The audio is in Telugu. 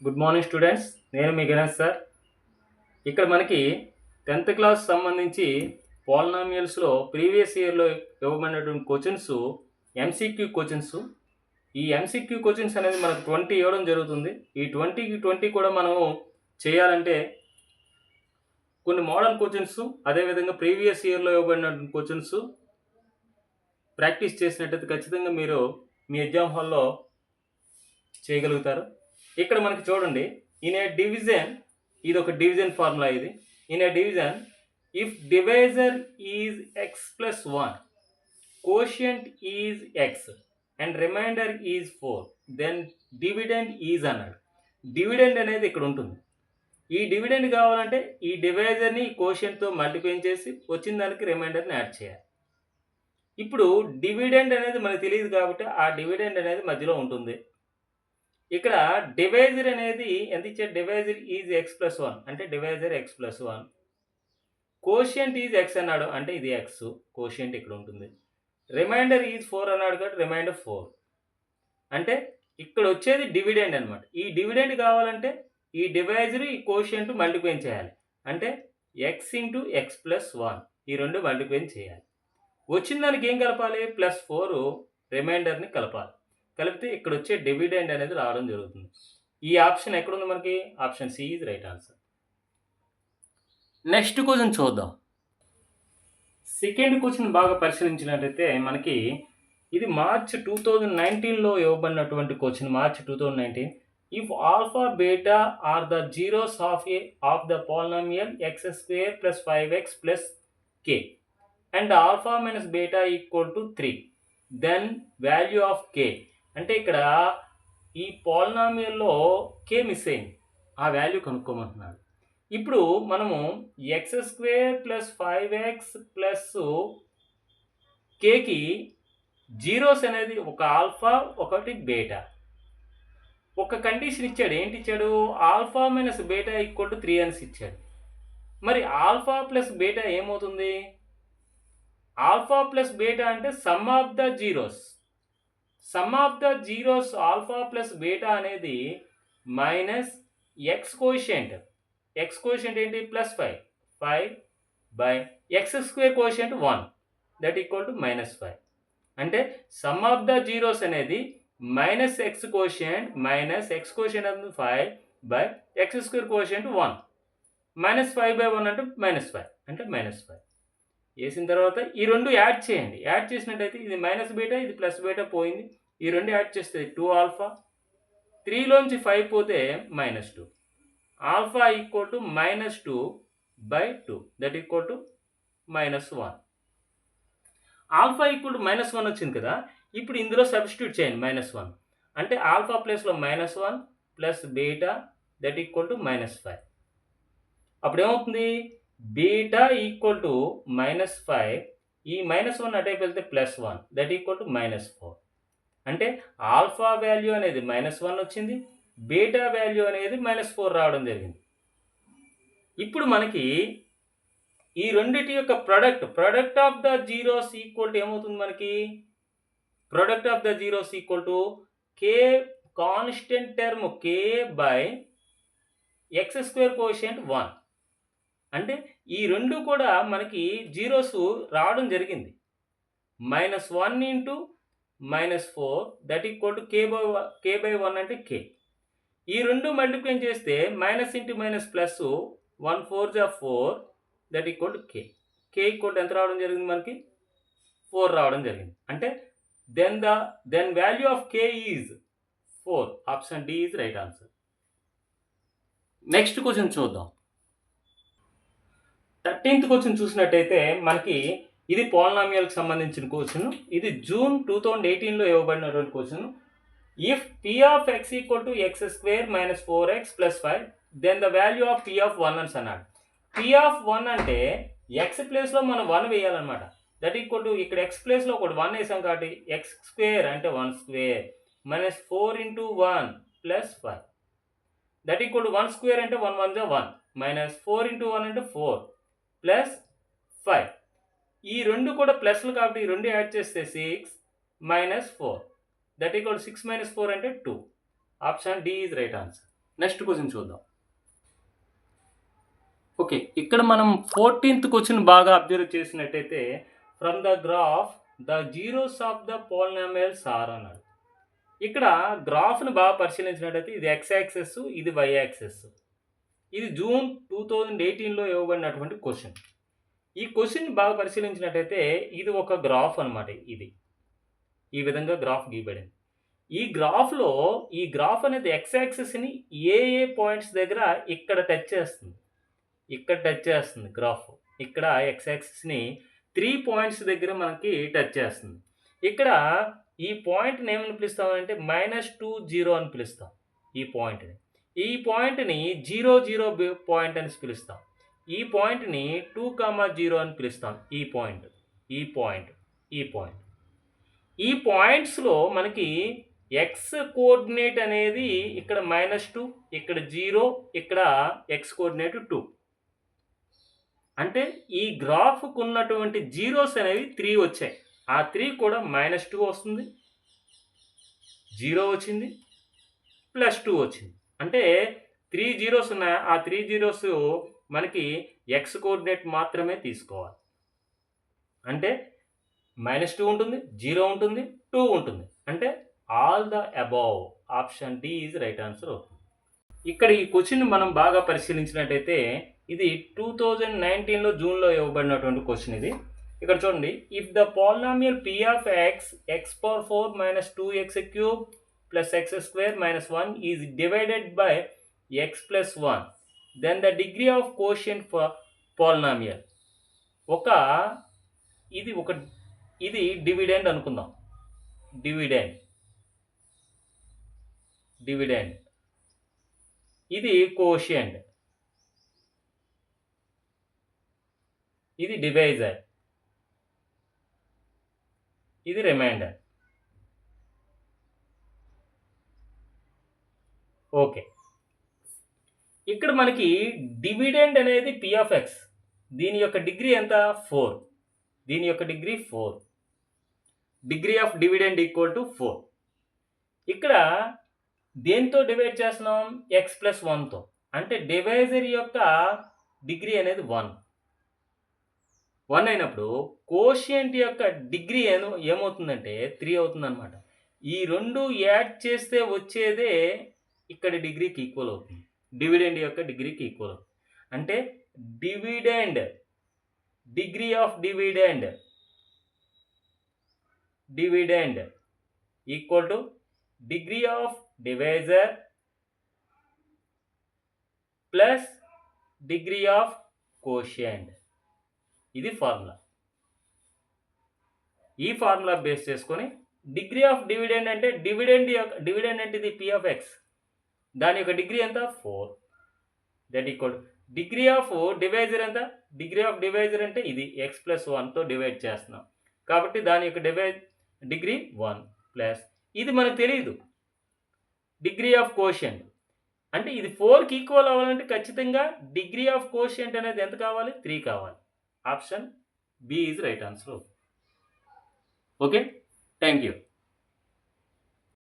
Good morning students. నేను మీ గణేష్ సార్. ఇక్కడ మనకి 10th క్లాస్ సంబంధించి పాలినామియల్స్లో ప్రీవియస్ ఇయర్లో ఇవ్వబడినటువంటి క్వశ్చన్స్ ఎంసీక్యూ క్వశ్చన్స్. ఈ ఎంసీక్యూ క్వశ్చన్స్ అనేది మనకు 20 ఇవ్వడం జరుగుతుంది. ఈ 20కి 20 కూడా మనము చేయాలంటే కొన్ని మోడల్ క్వశ్చన్స్, అదేవిధంగా ప్రీవియస్ ఇయర్లో ఇవ్వబడినటువంటి క్వశ్చన్స్ ప్రాక్టీస్ చేసినట్టయితే ఖచ్చితంగా మీరు మీ ఎగ్జామ్ హాల్లో చేయగలుగుతారు. ఇక్కడ మనకి చూడండి, ఇన్ ఏ డివిజన్, ఇది ఒక డివిజన్ ఫార్ములా. ఇది in a division, if divisor is x plus 1, quotient is x and remainder is 4, then dividend is అన్నాడు. డివిడెండ్ అనేది ఇక్కడ ఉంటుంది. ఈ డివిడెండ్ కావాలంటే ఈ డివైజర్ని కోషియంట్తో మల్టిప్లై చేసి వచ్చిన దానికి రిమైండర్ని యాడ్ చేయాలి. ఇప్పుడు డివిడెండ్ అనేది మనకు తెలియదు కాబట్టి ఆ డివిడెండ్ అనేది మధ్యలో ఉంటుంది. ఇక్కడ డివైజర్ అనేది ఎంత ఇచ్చాడు? డివైజర్ ఈజ్ ఎక్స్ ప్లస్ 1 అంటే divisor X plus 1. Quotient is X అన్నాడు అంటే ఇది ఎక్స్, కోషియంట్ ఇక్కడ ఉంటుంది. రిమైండర్ ఈజ్ 4 అన్నాడు కాబట్టి రిమైండర్ 4. అంటే ఇక్కడ వచ్చేది డివిడెండ్ అనమాట. ఈ డివిడెండ్ కావాలంటే ఈ డివైజర్ ఈ కోషియంట్ మల్టిప్లై చేయాలి. అంటే ఎక్స్ ఇంటూ ఎక్స్ ప్లస్ 1 ఈ రెండు మల్టిప్లై చేయాలి. వచ్చిన దానికి ఏం కలపాలి? ప్లస్ 4 రిమైండర్ని కలపాలి. కలిపితే ఇక్కడ వచ్చే డివిడెండ్ అనేది రావడం జరుగుతుంది. ఈ ఆప్షన్ ఎక్కడుంది మనకి? Option C is right answer. Next question చూద్దాం. సెకండ్ క్వశ్చన్ బాగా పరిశీలించినట్టయితే మనకి ఇది మార్చ్ 2019లో ఇవ్వబడినటువంటి question. March 2019. If alpha beta are the zeros of the polynomial x square plus 5x plus k and alpha minus beta equal to 3, then value of k. అంటే ఇక్కడ ఈ పాలినామియల్లో కే మిస్ అయింది, ఆ వాల్యూ కనుక్కోమంటున్నాడు. ఇప్పుడు మనము x square plus 5x plus కేకి జీరోస్ అనేది ఒక ఆల్ఫా ఒకటి బీటా. ఒక కండిషన్ ఇచ్చాడు. ఏంటి ఇచ్చాడు? Alpha minus beta equal to 3 అని ఇచ్చాడు. మరి ఆల్ఫా ప్లస్ బీటా ఏమవుతుంది? ఆల్ఫా ప్లస్ బీటా అంటే sum of the zeros. Sum of the zeros alpha plus beta అనేది minus x coefficient. X coefficient ఏంటి? Plus 5 by x square coefficient 1 that equal to minus 5. అంటే సమ్ ఆఫ్ ద జీరోస్ అనేది minus x coefficient minus x coefficient అంటే 5 by x square coefficient 1 minus 5 by 1 అంటే మైనస్ 5 అంటే మైనస్ 5. వేసిన తర్వాత ఈ రెండు యాడ్ చేయండి. యాడ్ చేసినట్టయితే ఇది మైనస్ బీటా, ఇది ప్లస్ బీటా పోయింది. ఈ రెండు యాడ్ చేస్తే 2 ఆల్ఫా, 3లోంచి 5 పోతే minus 2. Alpha equal to minus 2 by 2 that equal to minus 1. Alpha equal to minus 1 వచ్చింది కదా. ఇప్పుడు ఇందులో సబ్స్టిట్యూట్ చేయండి మైనస్ 1. అంటే ఆల్ఫా ప్లేస్లో minus 1 plus beta that equal to minus 5. అప్పుడు ఏమవుతుంది? బీటా ఈక్వల్ టు మైనస్ 5, ఈ మైనస్ 1 అటైపు వెళ్తే plus 1 that equal to minus 4. అంటే ఆల్ఫా వాల్యూ అనేది మైనస్ 1 వచ్చింది, బీటా వాల్యూ అనేది మైనస్ 4 రావడం జరిగింది. ఇప్పుడు మనకి ఈ రెండిటి యొక్క product of the zeros equal to ఏమవుతుంది మనకి? Product of the zeros equal to K constant term K by x square coefficient 1. అంటే ఈ రెండు కూడా మనకి జీరోస్ రావడం జరిగింది. Minus 1 into minus 4 that equal to K by 1 అంటే కే. ఈ రెండు మల్టిప్లై చేస్తే మైనస్ ఇంటూ మైనస్ ప్లస్ 1 4 జా 4 that equal to k. K equal to ఎంత రావడం జరిగింది మనకి? 4 రావడం జరిగింది. అంటే then value of k is 4. Option D is right answer. Next question చూద్దాం. 13th క్వశ్చన్ చూసినట్టయితే మనకి ఇది పాలినామియల్కి సంబంధించిన క్వశ్చన్. ఇది జూన్ 2018లో ఇవ్వబడినటువంటి question. If p of x equal to x square minus 4x plus 5 then the value of p of 1 అని అన్నాడు. పి ఆఫ్ 1 అంటే ఎక్స్ ప్లేస్లో మనం 1 వేయాలన్నమాట. దట్ ఈక్వల్ టు ఇక్కడ ఎక్స్ ప్లేస్లో ఒకటి 1 వేసాం కాబట్టి ఎక్స్ స్క్వేర్ అంటే 1 square minus 4 into 1 plus 5 that equal to 1 square అంటే 1 1 జా 1 మైనస్ 4 ఇంటూ 1 అంటే 4 ప్లస్ 5. ఈ రెండు కూడా ప్లస్లు కాబట్టి ఈ రెండు యాడ్ చేస్తే 6 మైనస్ 4 దట్ ఈక్వల్ 6 మైనస్ 4 అంటే 2. Option D is right answer. Next question చూద్దాం. ఓకే, ఇక్కడ మనం 14th క్వశ్చన్ బాగా అబ్జర్వ్ చేసినట్టయితే from the graph the zeros of the polynomials are అన్నాడు. ఇక్కడ గ్రాఫ్ను బాగా పరిశీలించినట్టయితే ఇది ఎక్స్ యాక్సెస్, ఇది వై యాక్సెస్. ఇది జూన్ 2018లో ఇవ్వబడినటువంటి క్వశ్చన్. ఈ క్వశ్చన్ బాగా పరిశీలించినట్టయితే ఇది ఒక గ్రాఫ్ అనమాట. ఇది ఈ విధంగా గ్రాఫ్ గీయబడింది. ఈ గ్రాఫ్ అనేది ఎక్స్ యాక్సెస్ని ఏ పాయింట్స్ దగ్గర ఇక్కడ టచ్ చేస్తుంది. గ్రాఫ్ ఇక్కడ ఎక్స్ యాక్సిస్ని 3 పాయింట్స్ దగ్గర మనకి టచ్ చేస్తుంది. ఇక్కడ ఈ పాయింట్ని ఏమని పిలుస్తామంటే -2 0 అని పిలుస్తాం. ఈ పాయింట్ని 0 0 పాయింట్ అని పిలుస్తాం. ఈ పాయింట్ని 2, 0 అని పిలుస్తాం. ఈ పాయింట్స్లో మనకి ఎక్స్ కోఆర్డినేట్ అనేది ఇక్కడ -2, ఇక్కడ 0, ఇక్కడ ఎక్స్ కోఆర్డినేట్ 2. అంటే ఈ గ్రాఫ్కు ఉన్నటువంటి జీరోస్ అనేవి 3 వచ్చాయి. ఆ 3 కూడా -2 వస్తుంది, 0 వచ్చింది, +2 వచ్చింది. అంటే 3 జీరోస్ ఉన్నాయి. ఆ 3 జీరోస్ మనకి ఎక్స్ కోఆర్డినేట్ మాత్రమే తీసుకోవాలి. అంటే -2 ఉంటుంది, 0 ఉంటుంది, 2 ఉంటుంది. అంటే all the above. Option D is right answer అవుతుంది. ఇక్కడ ఈ క్వశ్చన్ మనం బాగా పరిశీలించినట్టయితే ఇది 2019లో జూన్లో ఇవ్వబడినటువంటి క్వశ్చన్ ఇది. ఇక్కడ చూడండి, if the polynomial p of x power 4 - 2x³ + x² - 1 is divided by x + 1, then the degree of quotient for polynomial. ఇది డివిడెండ్ అనుకుందాం. డివిడెండ్ ఇది కోషియంట్, ఇది డివైజర్, ఇది రిమైండర్. ఓకే, ఇక్కడ మనకి డివిడెండ్ అనేది p ఆఫ్ x. దీని యొక్క డిగ్రీ ఎంత? 4. Degree of dividend equal to 4. ఇక్కడ దేంతో డివైడ్ చేస్తున్నాం? x + 1తో. అంటే డివైజర్ యొక్క డిగ్రీ అనేది 1 అయినప్పుడు కోషియంట్ యొక్క డిగ్రీ ఏమవుతుందంటే 3 అవుతుందన్నమాట. ఈ రెండు యాడ్ చేస్తే వచ్చేదే ఇక్కడ డిగ్రీకి ఈక్వల్ అవుతుంది. డివిడెండ్ యొక్క డిగ్రీకి ఈక్వల్ అవుతుంది. అంటే degree of dividend equal to degree of divisor plus degree of quotient. ఇది ఫార్ములా. ఈ ఫార్ములా బేస్ చేసుకొని డిగ్రీ ఆఫ్ డివిడెండ్ అంటే డివిడెండ్ అంటే ఇది p ఆఫ్ x, దాని యొక్క డిగ్రీ ఎంత? 4. That equal degree of divisor ఎంత? డిగ్రీ ఆఫ్ డివైజర్ అంటే ఇది x + 1తో డివైడ్ చేస్తున్నాం కాబట్టి దాని యొక్క డిగ్రీ 1 ప్లస్ ఇది మనకు తెలియదు డిగ్రీ ఆఫ్ కోషియంట్. అంటే ఇది 4కి ఈక్వల్ అవ్వాలంటే ఖచ్చితంగా డిగ్రీ ఆఫ్ కోషియంట్ అనేది ఎంత కావాలి? 3 కావాలి. Option B is right answer. Okay, thank you.